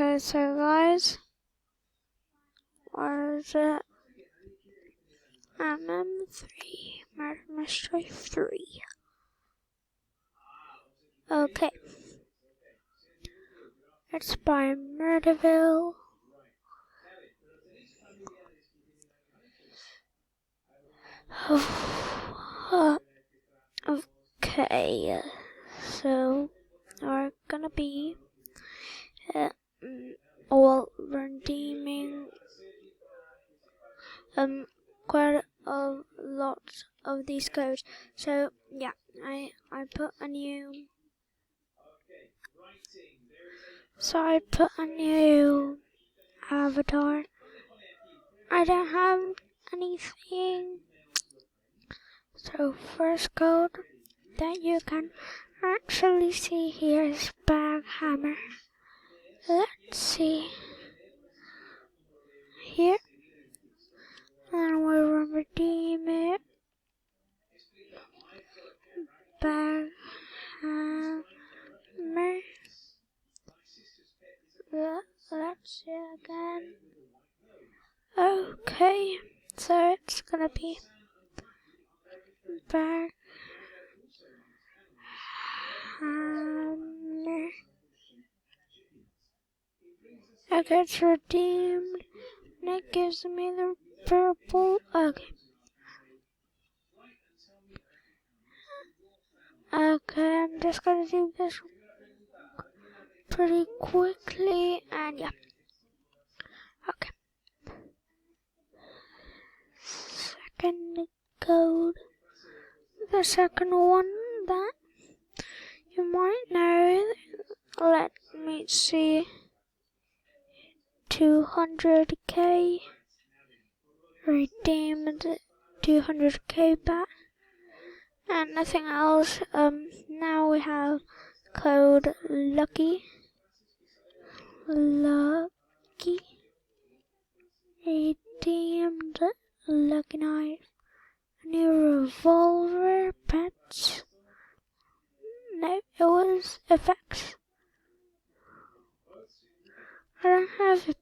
Okay, so guys, what is it? mm3, Murder Mystery 3. Okay. It's by Murderville. Okay, so we're gonna be redeeming quite a lot of these codes. So yeah, I put a new avatar. I don't have anything. So first code that you can actually see here is bag hammer. Let's see here, and we'll redeem it. Bag hammer. Let's see again. Okay, so it's gonna be bag hammer. Okay, it's redeemed, and it gives me the purple. Okay, I'm just gonna do this pretty quickly, and yeah. Okay. Second code. The second one that you might know. Let me see. 200k. Redeemed 200k back. And nothing else. Now we have code lucky. Redeemed lucky knife. New revolver. Pets. No, it was effects. I don't have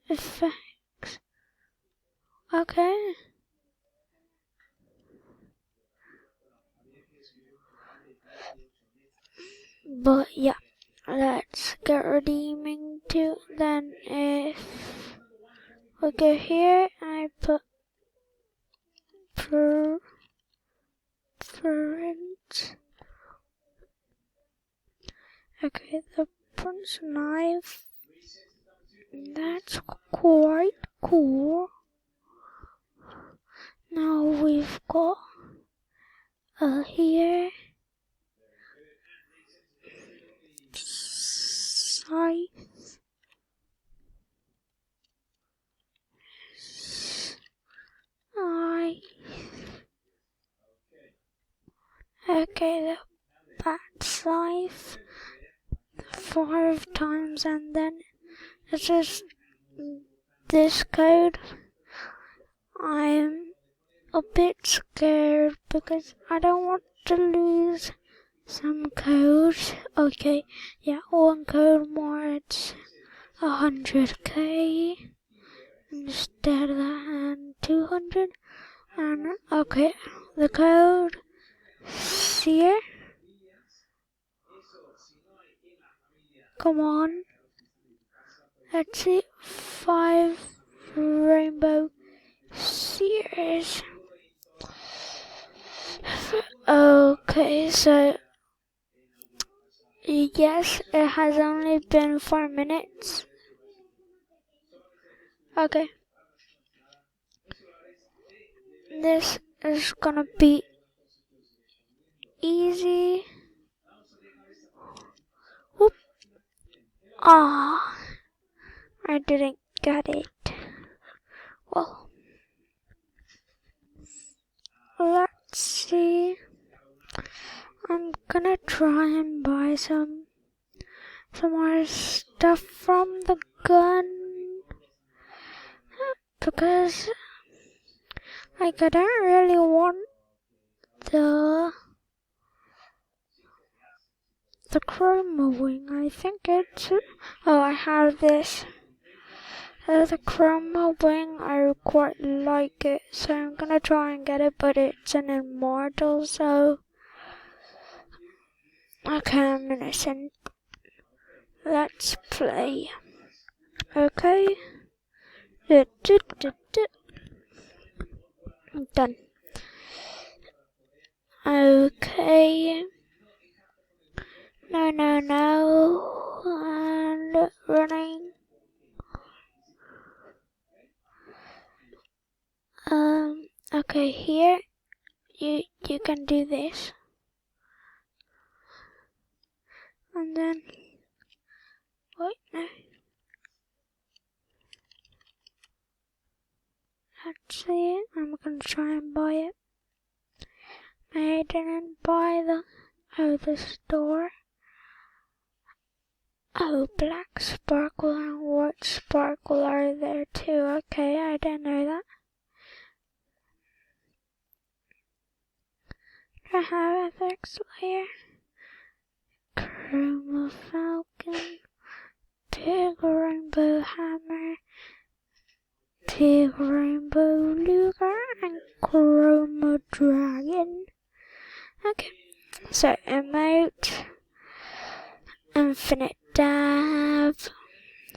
effects. Okay. But yeah, let's get redeeming too. Then if we go here, I put print. Okay, the print knife. That's quite cool. Now we've got here scythe. Okay, the bat scythe 5 times, and then it's just this code. I'm a bit scared because I don't want to lose some codes. Okay, yeah, one code more, it's 100k instead of that, and 200. And okay, the code seer. Come on. Let's see, 5 rainbow seers. Okay, so yes, it has only been 4 minutes. Okay. This is gonna be easy. Whoop. Ah, I didn't get it. Well, let's see. I'm gonna try and buy some more stuff from the gun because I don't really want the the chroma wing? I think it's... Oh, I have this. The chroma wing, I quite like it, so I'm gonna try and get it, but it's an immortal, so... Okay, I'm innocent. Let's play. Okay. Done. Okay. No. And running. Okay, here you can do this. And then wait, no. Let's see it. I'm gonna try and buy it. I didn't buy the store. Oh, black sparkle and white sparkle are there too. Okay, I didn't know that. Do I have FX layer? Chroma falcon, big rainbow hammer, big rainbow luger, and chroma dragon. Okay, so emote, infinite dab,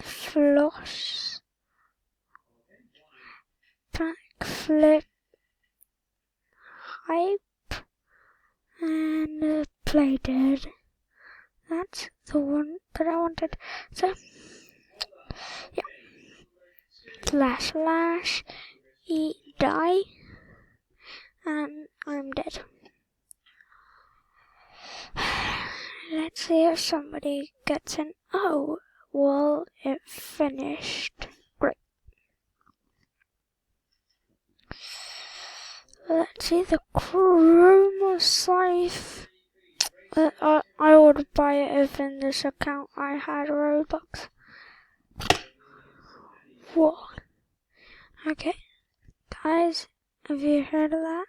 floss, backflip, hype, and play dead. That's the one that I wanted. So, yeah. Slash, die, and I'm dead. Let's see if somebody gets in. Oh, well, it finished. Great. Let's see the chroma scythe. I would buy it if in this account I had Robux. Whoa. Okay. Guys, have you heard of that?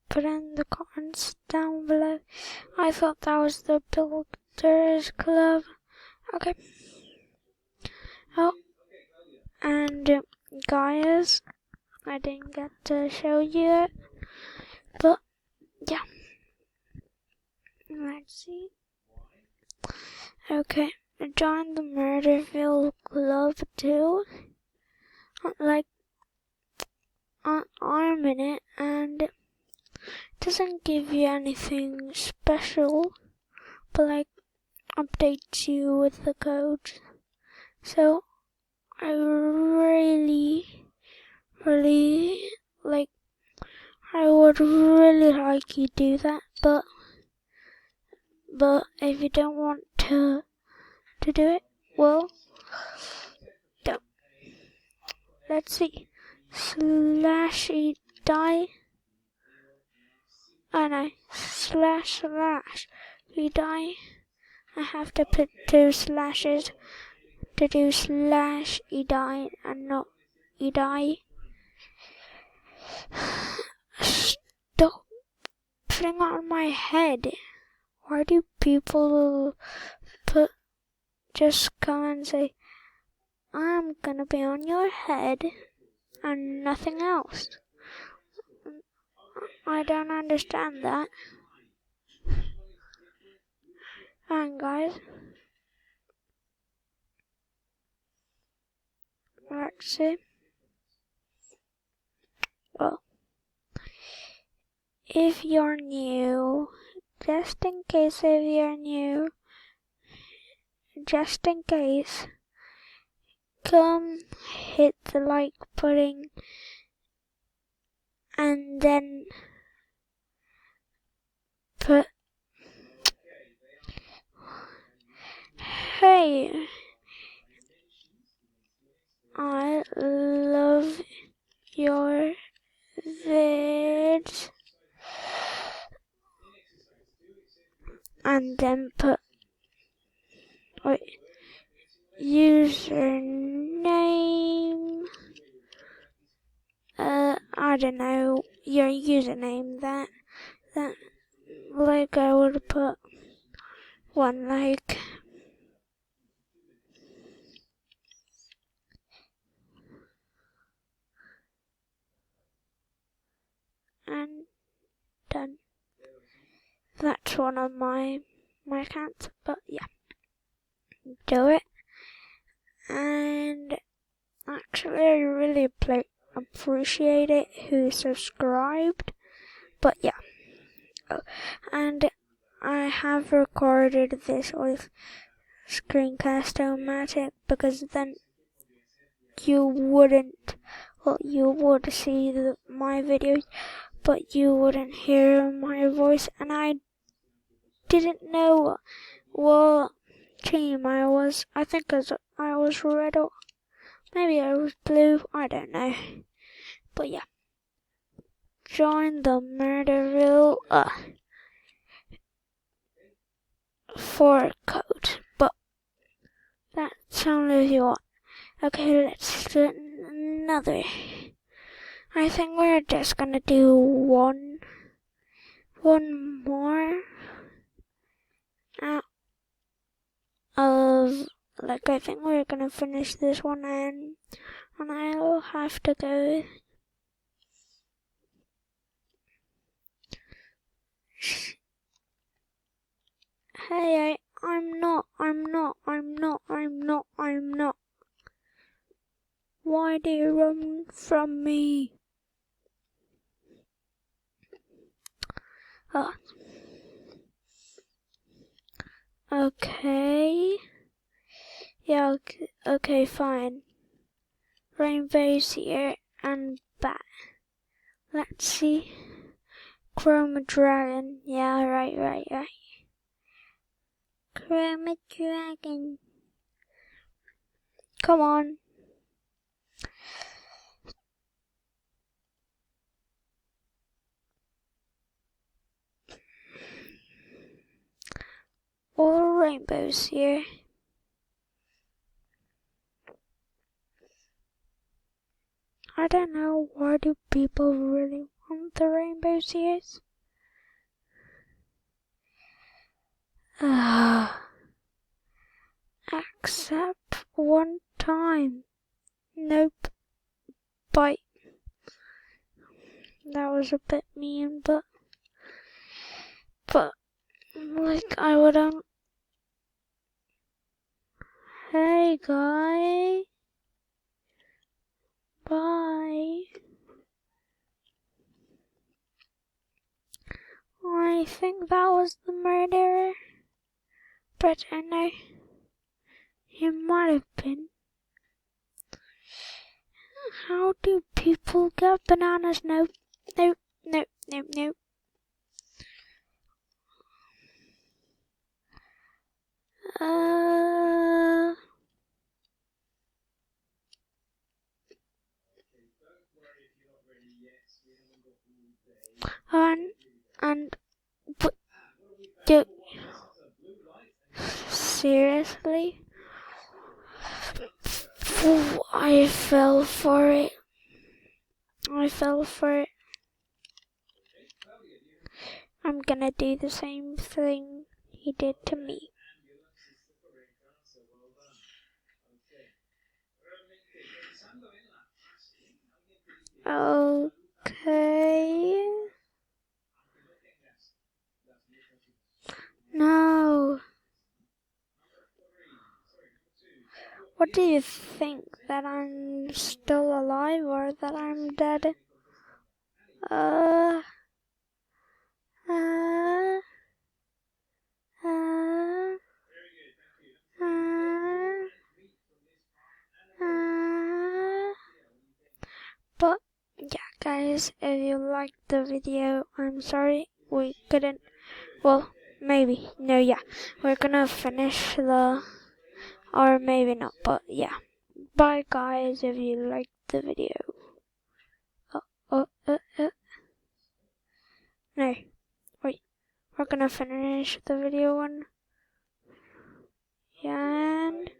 Put in the comments down below. I thought that was the Builders Club. Okay. Oh. And guys, I didn't get to show you it. But, yeah. Let's see. Okay, join the Murderville Club too. Like, I'm in it, and it doesn't give you anything special, but like updates you with the codes. So I really like. I would really like you to do that, but if you don't want to do it, well, don't. Let's see. Slashy die. Oh no. Slash. We die. I have to put 2 slashes to do slash die and not die. Stop putting on my head. Why do people just come and say, I'm gonna be on your head and nothing else? I don't understand that. And guys, let's see. Well, if you're new, just in case if you're new, just in case, come hit the like button and then put, hey, I love your vids, and then put, username, I don't know, your username, that like I would put 1 like. And done. That's one of my accounts, but yeah, do it. And actually, I really appreciate it who subscribed. But yeah, and I have recorded this with Screencast-O-Matic because then you wouldn't, well, you would see my videos, but you wouldn't hear my voice, and I didn't know what team I was. I think I was red, or maybe I was blue, I don't know. But yeah, join the Murderville for code, but that's only if you want. Okay, let's do another. I think we're just gonna do one more of, like, I think we're gonna finish this one, and I'll have to go. Hey, I'm not. Why do you run from me? Oh. Okay. Yeah, okay, fine. Rainbowseer and bat. Let's see. Chroma dragon. Yeah, right. Chroma dragon. Come on. Or Rainbowseer. I don't know, why do people really want the Rainbowseers? Except one time. Nope. Bite. That was a bit mean, but like, I wouldn't. Hey guy. Bye. I think that was the murderer, but I know he might have been. How do people get bananas? Nope. But seriously? I fell for it. I'm gonna do the same thing he did to me. Okay. No. What do you think? That I'm still alive or that I'm dead? But yeah, guys, if you liked the video, I'm sorry we couldn't. Well, maybe. No, yeah. We're gonna finish or maybe not, but yeah. Bye, guys, if you liked the video. No. Wait. We're gonna finish the video one. Yeah, and